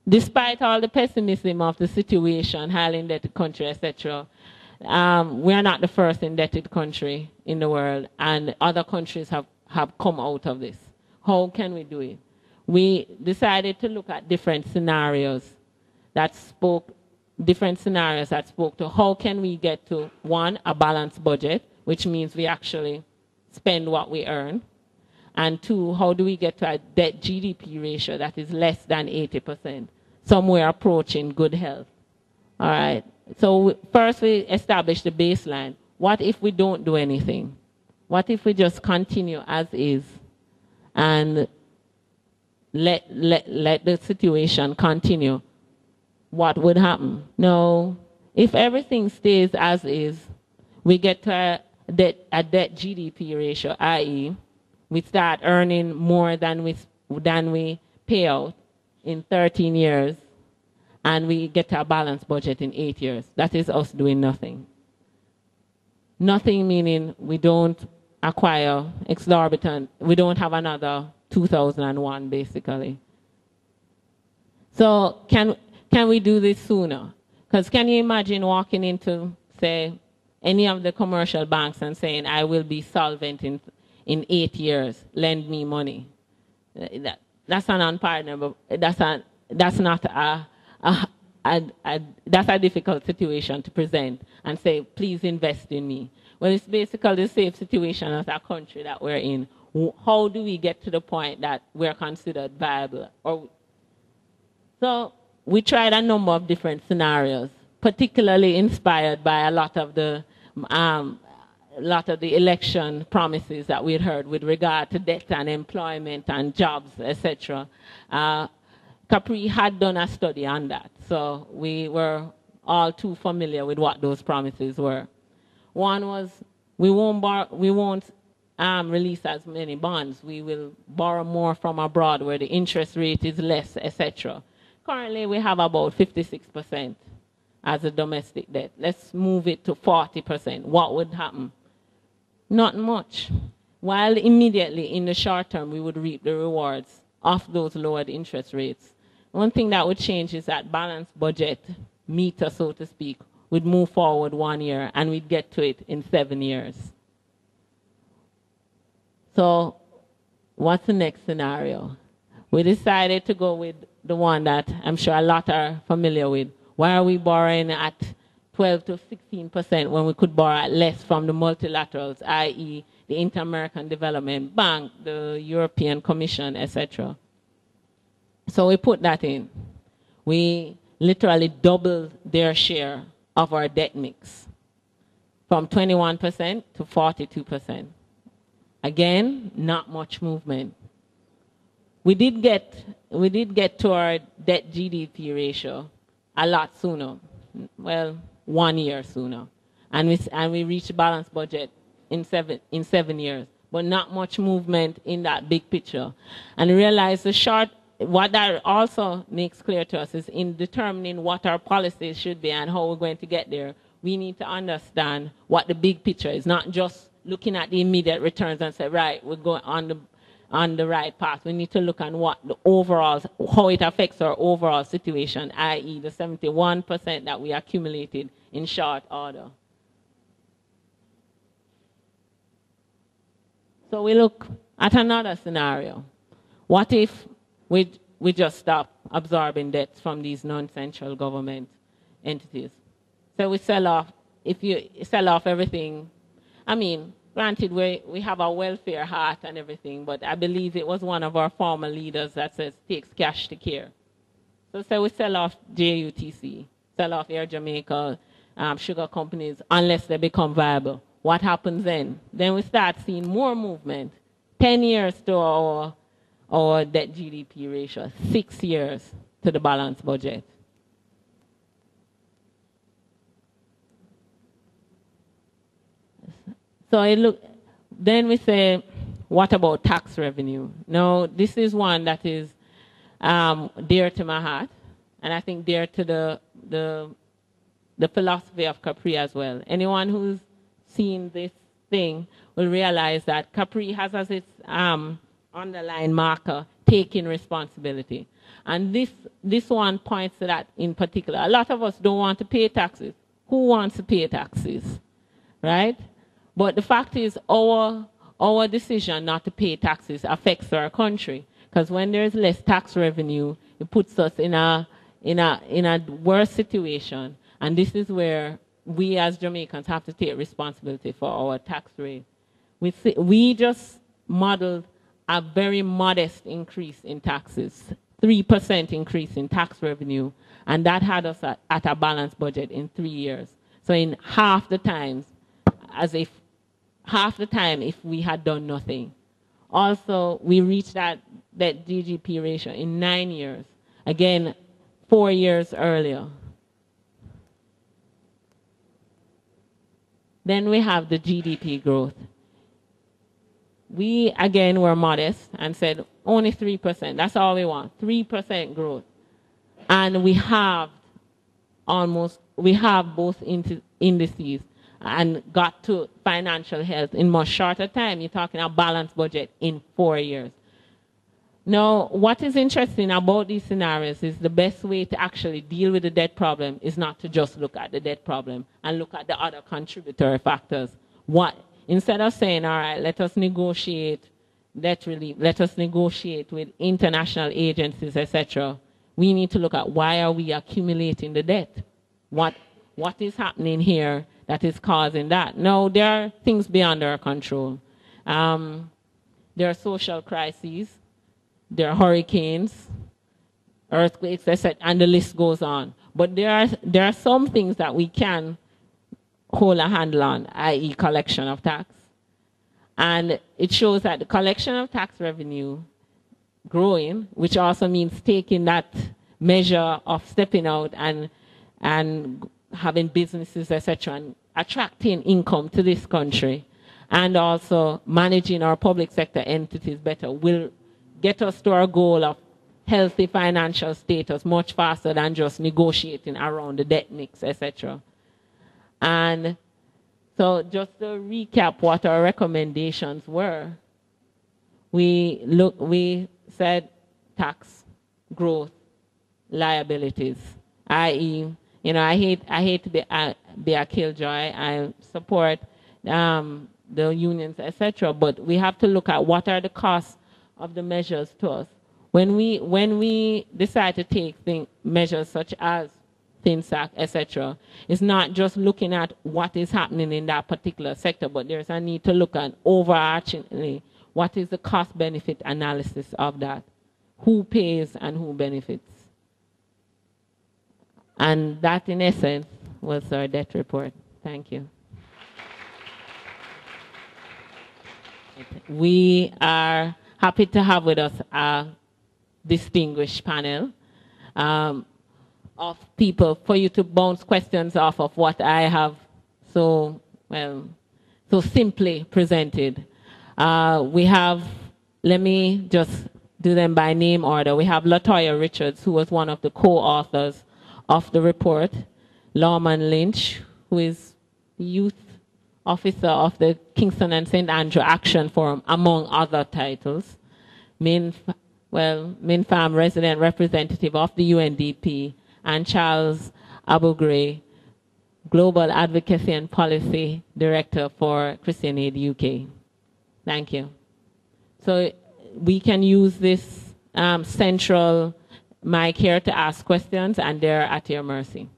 despite all the pessimism of the situation, highly indebted country, etc., we are not the first indebted country in the world, and other countries have come out of this. How can we do it? We decided to look at different scenarios that spoke to how can we get to, one, a balanced budget, which means we actually spend what we earn, and two, how do we get to a debt GDP ratio that is less than 80%, somewhere approaching good health. All right. So first we establish the baseline. What if we don't do anything? What if we just continue as is and let the situation continue? What would happen? No. If everything stays as is, we get to a debt GDP ratio, i.e., we start earning more than we pay out in 13 years, and we get to a balanced budget in 8 years. That is us doing nothing. Nothing meaning we don't acquire exorbitant, we don't have another 2001, basically. So can we do this sooner? Because can you imagine walking into, say, any of the commercial banks and saying, I will be solvent in 8 years, lend me money? That's an unpardonable, that's not that's a difficult situation to present and say, please invest in me. Well, it's basically the same situation as our country that we're in. How do we get to the point that we're considered viable? So we tried a number of different scenarios, particularly inspired by a lot of the election promises that we'd heard with regard to debt and employment and jobs, etc. CaPRI had done a study on that, so we were all too familiar with what those promises were. One was we won't release as many bonds. We will borrow more from abroad where the interest rate is less, etc. Currently, we have about 56% as a domestic debt. Let's move it to 40%. What would happen? Not much. While immediately in the short term, we would reap the rewards of those lowered interest rates. One thing that would change is that balanced budget meter, so to speak, would move forward 1 year, and we'd get to it in 7 years. So what's the next scenario? We decided to go with the one that I'm sure a lot are familiar with. Why are we borrowing at 12 to 16% when we could borrow at less from the multilaterals, i.e. the Inter-American Development Bank, the European Commission, etc.? So we put that in. We literally doubled their share of our debt mix from 21% to 42%. Again, not much movement. We did get to our debt GDP ratio a lot sooner. Well, 1 year sooner. And we reached balanced budget in 7 years. But not much movement in that big picture. And realize what that also makes clear to us is in determining what our policies should be and how we're going to get there, we need to understand what the big picture is, not just looking at the immediate returns and say, right, we're going on the right path. We need to look at what the overall, how it affects our overall situation, i.e. the 71% that we accumulated in short order. So we look at another scenario. What if we just stop absorbing debts from these non-central government entities? So we sell off, if you sell off everything, I mean, granted, we have a welfare heart and everything, but I believe it was one of our former leaders that says, takes cash to care. So say we sell off JUTC, sell off Air Jamaica, sugar companies, unless they become viable. What happens then? Then we start seeing more movement. 10 years to our debt GDP ratio, 6 years to the balanced budget. So then we say, what about tax revenue? Now, this is one that is dear to my heart, and I think dear to the philosophy of CaPRI as well. Anyone who's seen this thing will realize that CaPRI has as its underlying marker taking responsibility. And this one points to that in particular. A lot of us don't want to pay taxes. Who wants to pay taxes, right? But the fact is our decision not to pay taxes affects our country, because when there's less tax revenue, it puts us in a worse situation. And this is where we as Jamaicans have to take responsibility for our tax rate. We just modeled a very modest increase in taxes, 3% increase in tax revenue, and that had us at a balanced budget in 3 years. So in half the time, if we had done nothing. Also, we reached that GDP ratio in 9 years. Again, 4 years earlier. Then we have the GDP growth. We, again, were modest and said only 3%. That's all we want, 3% growth. And we have both indices and got to financial health in much shorter time. You're talking a balanced budget in 4 years. Now, what is interesting about these scenarios is the best way to actually deal with the debt problem is not to just look at the debt problem and look at the other contributory factors. Instead of saying, all right, let us negotiate debt relief, let us negotiate with international agencies, etc., we need to look at why are we accumulating the debt? What is happening here that is causing that? No, there are things beyond our control. There are social crises, there are hurricanes, earthquakes, etc., and the list goes on. But there are some things that we can hold a handle on, i.e. collection of tax. And it shows that the collection of tax revenue growing, which also means taking that measure of stepping out and having businesses, etc., and attracting income to this country, and also managing our public sector entities better will get us to our goal of healthy financial status much faster than just negotiating around the debt mix, etc. And so just to recap what our recommendations were, we said tax, growth, liabilities, i.e., I hate to be a killjoy. I support the unions, etc. But we have to look at what are the costs of the measures to us. When we decide to take measures such as FinSAC, etc., it's not just looking at what is happening in that particular sector, but there's a need to look at overarchingly what is the cost-benefit analysis of that, who pays and who benefits. And that, in essence, was our debt report. Thank you. We are happy to have with us a distinguished panel of people for you to bounce questions off of what I have so simply presented. We have, let me just do them by name order. We have Latoya Richards, who was one of the co-authors of the report, Lawman Lynch, who is the youth officer of the Kingston and St. Andrew Action Forum, among other titles, MinFam resident representative of the UNDP, and Charles Abugray, Global Advocacy and Policy Director for Christian Aid UK. Thank you. So we can use this central mic here to ask questions, and they're at your mercy.